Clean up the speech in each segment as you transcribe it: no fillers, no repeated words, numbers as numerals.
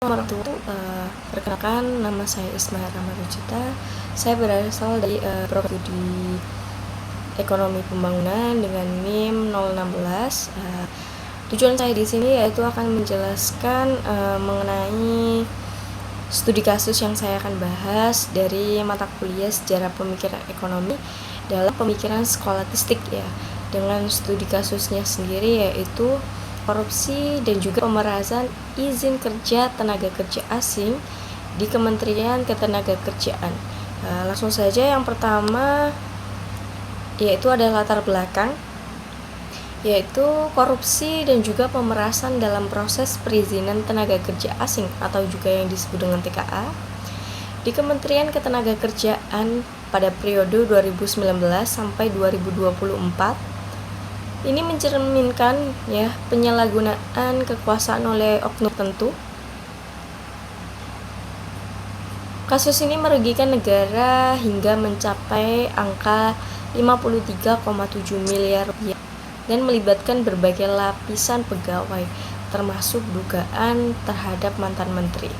Perkenalkan, nama saya Ismail Ramarucita. Saya berasal dari Prodi Ekonomi Pembangunan dengan NIM 016. Tujuan saya di sini yaitu akan menjelaskan mengenai studi kasus yang saya akan bahas dari mata kuliah Sejarah Pemikiran Ekonomi dalam pemikiran skolatistik ya, dengan studi kasusnya sendiri yaitu korupsi dan juga pemerasan izin kerja tenaga kerja asing di Kementerian Ketenagakerjaan. Langsung saja, yang pertama yaitu ada latar belakang, yaitu korupsi dan juga pemerasan dalam proses perizinan tenaga kerja asing atau juga yang disebut dengan TKA di Kementerian Ketenagakerjaan pada periode 2019 sampai 2024. Ini mencerminkan ya penyalahgunaan kekuasaan oleh oknum tertentu. Kasus ini merugikan negara hingga mencapai angka 53,7 miliar rupiah dan melibatkan berbagai lapisan pegawai, termasuk dugaan terhadap mantan menteri.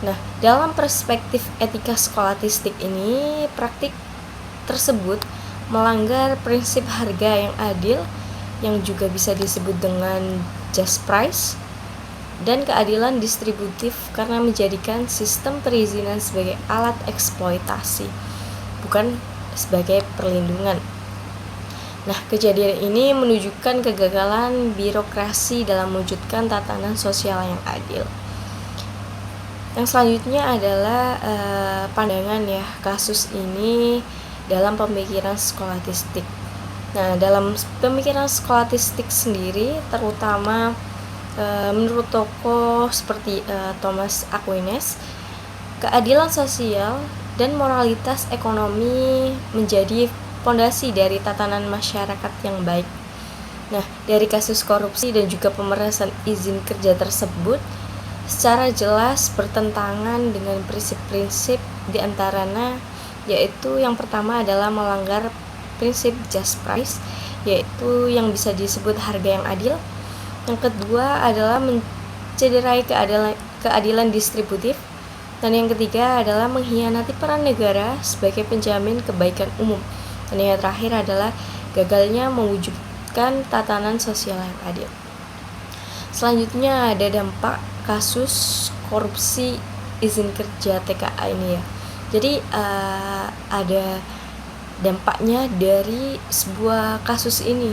Nah, dalam perspektif etika skolatistik ini, praktik tersebut melanggar prinsip harga yang adil yang juga bisa disebut dengan just price dan keadilan distributif karena menjadikan sistem perizinan sebagai alat eksploitasi, bukan sebagai perlindungan. Nah, kejadian ini menunjukkan kegagalan birokrasi dalam mewujudkan tatanan sosial yang adil. Yang selanjutnya adalah pandangan ya kasus ini dalam pemikiran skolatistik. Nah, dalam pemikiran skolatistik sendiri, terutama menurut tokoh seperti Thomas Aquinas, keadilan sosial dan moralitas ekonomi menjadi fondasi dari tatanan masyarakat yang baik. Nah, dari kasus korupsi dan juga pemerasan izin kerja tersebut secara jelas bertentangan dengan prinsip-prinsip diantaranya, yaitu yang pertama adalah melanggar prinsip just price, yaitu yang bisa disebut harga yang adil. Yang kedua adalah mencederai keadilan distributif, dan yang ketiga adalah mengkhianati peran negara sebagai penjamin kebaikan umum, dan yang terakhir adalah gagalnya mewujudkan tatanan sosial yang adil. Selanjutnya ada dampak kasus korupsi izin kerja TKA ini ya. Jadi ada dampaknya dari sebuah kasus ini.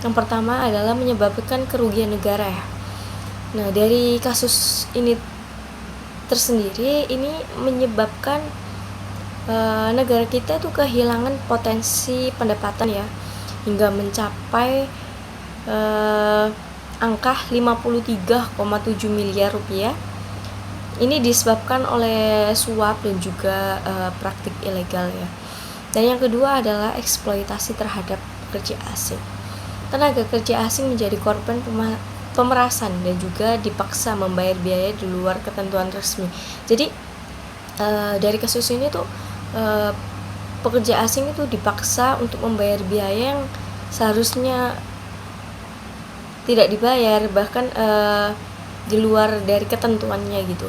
Yang pertama adalah menyebabkan kerugian negara ya. Nah, dari kasus ini tersendiri ini menyebabkan negara kita tuh kehilangan potensi pendapatan ya, hingga mencapai angka 53,7 miliar rupiah. Ini disebabkan oleh suap dan juga praktik ilegal ya. Dan yang kedua adalah eksploitasi terhadap pekerja asing. Tenaga kerja asing menjadi korban pemerasan dan juga dipaksa membayar biaya di luar ketentuan resmi. Jadi dari kasus ini tuh pekerja asing itu dipaksa untuk membayar biaya yang seharusnya tidak dibayar, bahkan di luar dari ketentuannya gitu.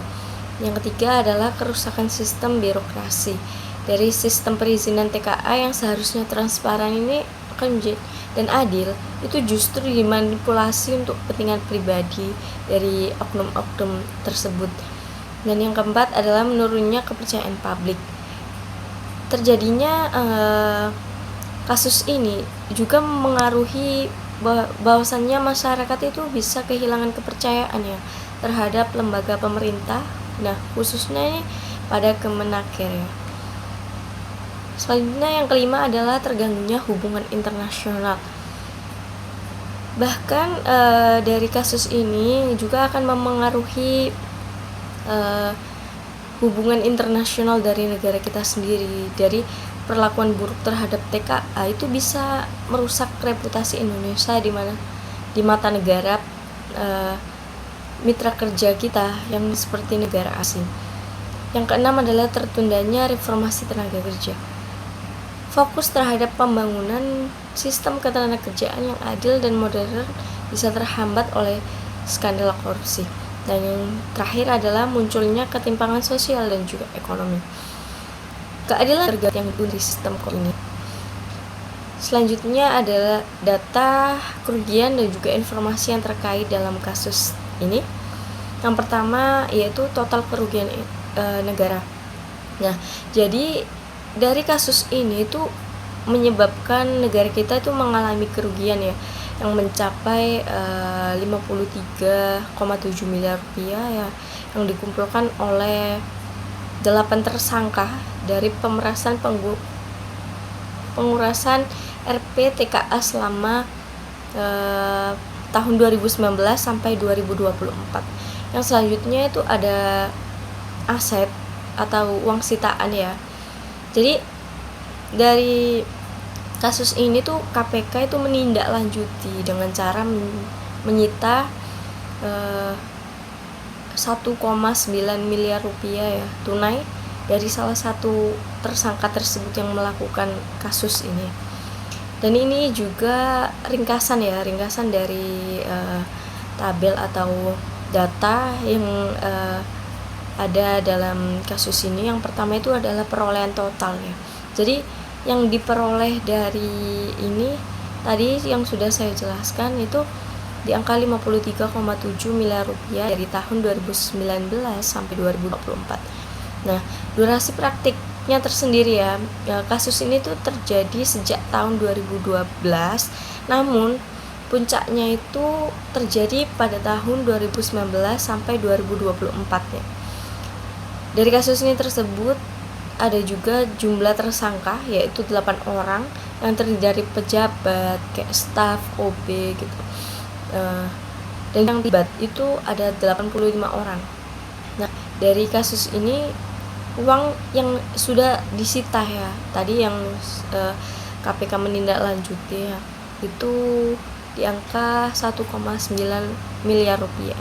Yang ketiga adalah kerusakan sistem birokrasi. Dari sistem perizinan TKA yang seharusnya transparan ini akan menjadi dan adil, itu justru dimanipulasi untuk kepentingan pribadi dari oknum-oknum tersebut. Dan yang keempat adalah menurunnya kepercayaan publik. Terjadinya kasus ini juga mengaruhi bahwasannya masyarakat itu bisa kehilangan kepercayaan ya terhadap lembaga pemerintah. Nah, khususnya ini pada Kemenaker ya. Selanjutnya yang kelima adalah terganggunya hubungan internasional. Bahkan dari kasus ini juga akan memengaruhi hubungan internasional dari negara kita sendiri. Dari perlakuan buruk terhadap TKA itu bisa merusak reputasi Indonesia di mata negara mitra kerja kita yang seperti negara asing. Yang keenam adalah tertundanya reformasi tenaga kerja. Fokus terhadap pembangunan sistem ketenagakerjaan yang adil dan modern bisa terhambat oleh skandal korupsi. Dan yang terakhir adalah munculnya ketimpangan sosial dan juga ekonomi. Keadilan yang di sistem ini. Selanjutnya adalah data kerugian dan juga informasi yang terkait dalam kasus ini. Yang pertama yaitu total kerugian negara. Nah, jadi dari kasus ini itu menyebabkan negara kita itu mengalami kerugian ya yang mencapai 53,7 miliar rupiah ya, yang dikumpulkan oleh 8 tersangka dari pengurasan RPTKA selama tahun 2019 sampai 2024. Yang selanjutnya itu ada aset atau uang sitaan ya. Jadi dari kasus ini tuh KPK itu menindaklanjuti dengan cara menyita 1,9 miliar rupiah ya tunai dari salah satu tersangka tersebut yang melakukan kasus ini. Dan ini juga ringkasan dari tabel atau data yang ada dalam kasus ini. Yang pertama itu adalah perolehan total ya. Jadi yang diperoleh dari ini tadi yang sudah saya jelaskan itu di angka 53,7 miliar rupiah dari tahun 2019 sampai 2024. Nah, durasi praktiknya tersendiri ya. Kasus ini tuh terjadi sejak tahun 2012, namun puncaknya itu terjadi pada tahun 2019 sampai 2024 ya. Dari kasus ini tersebut ada juga jumlah tersangka yaitu 8 orang yang terdiri dari pejabat, kayak staf, OB gitu. Dan yang terlibat itu ada 85 orang. Nah, dari kasus ini uang yang sudah disita ya, tadi yang KPK menindaklanjuti ya, itu di angka 1,9 miliar rupiah.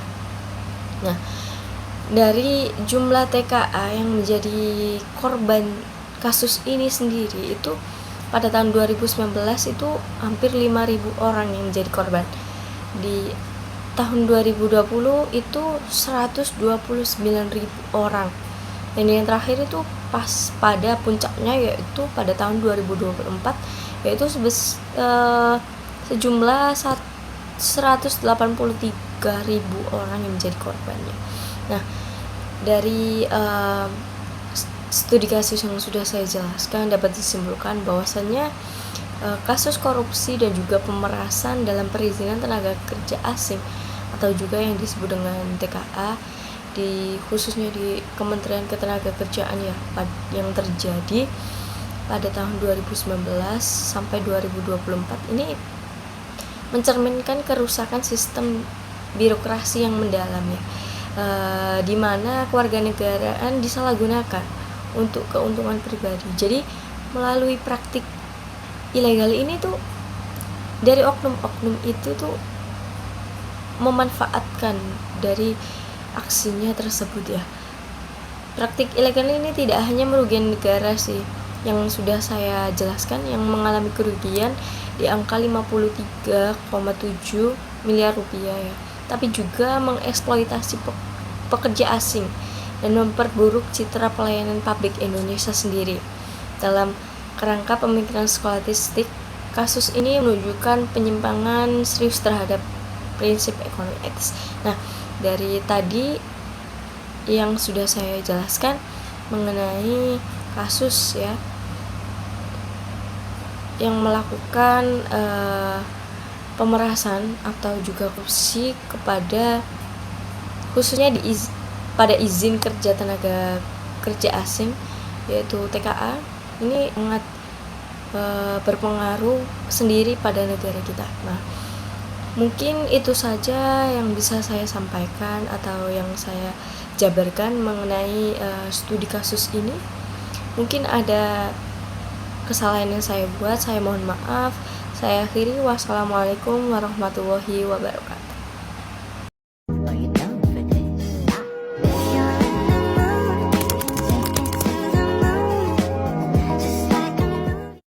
Nah, dari jumlah TKA yang menjadi korban kasus ini sendiri itu pada tahun 2019 itu hampir 5.000 orang yang menjadi korban. Di tahun 2020 itu 129.000 orang. Dan yang terakhir itu pas pada puncaknya yaitu pada tahun 2024 yaitu sejumlah 183.000 orang yang menjadi korbannya. Nah, dari studi kasus yang sudah saya jelaskan dapat disimpulkan bahwasannya kasus korupsi dan juga pemerasan dalam perizinan tenaga kerja asing atau juga yang disebut dengan TKA khususnya di Kementerian Ketenagakerjaan ya, yang terjadi pada tahun 2019 sampai 2024 ini mencerminkan kerusakan sistem birokrasi yang mendalam ya. Di mana kewarganegaraan disalahgunakan untuk keuntungan pribadi. Jadi melalui praktik ilegal ini tuh dari oknum-oknum itu tuh memanfaatkan dari aksinya tersebut ya. Praktik ilegal ini tidak hanya merugikan negara sih, yang sudah saya jelaskan yang mengalami kerugian di angka 53,7 miliar rupiah ya, tapi juga mengeksploitasi pekerja asing dan memperburuk citra pelayanan publik Indonesia sendiri. Dalam kerangka pemikiran skolastitik, kasus ini menunjukkan penyimpangan serius terhadap prinsip ekonomi etis. Nah, dari tadi yang sudah saya jelaskan mengenai kasus ya yang melakukan pemerasan atau juga korupsi kepada khususnya pada izin kerja tenaga kerja asing yaitu TKA ini sangat berpengaruh sendiri pada negara kita. Nah, mungkin itu saja yang bisa saya sampaikan atau yang saya jabarkan mengenai studi kasus ini. Mungkin ada kesalahan yang saya buat, saya mohon maaf. Saya akhiri, wassalamualaikum warahmatullahi wabarakatuh.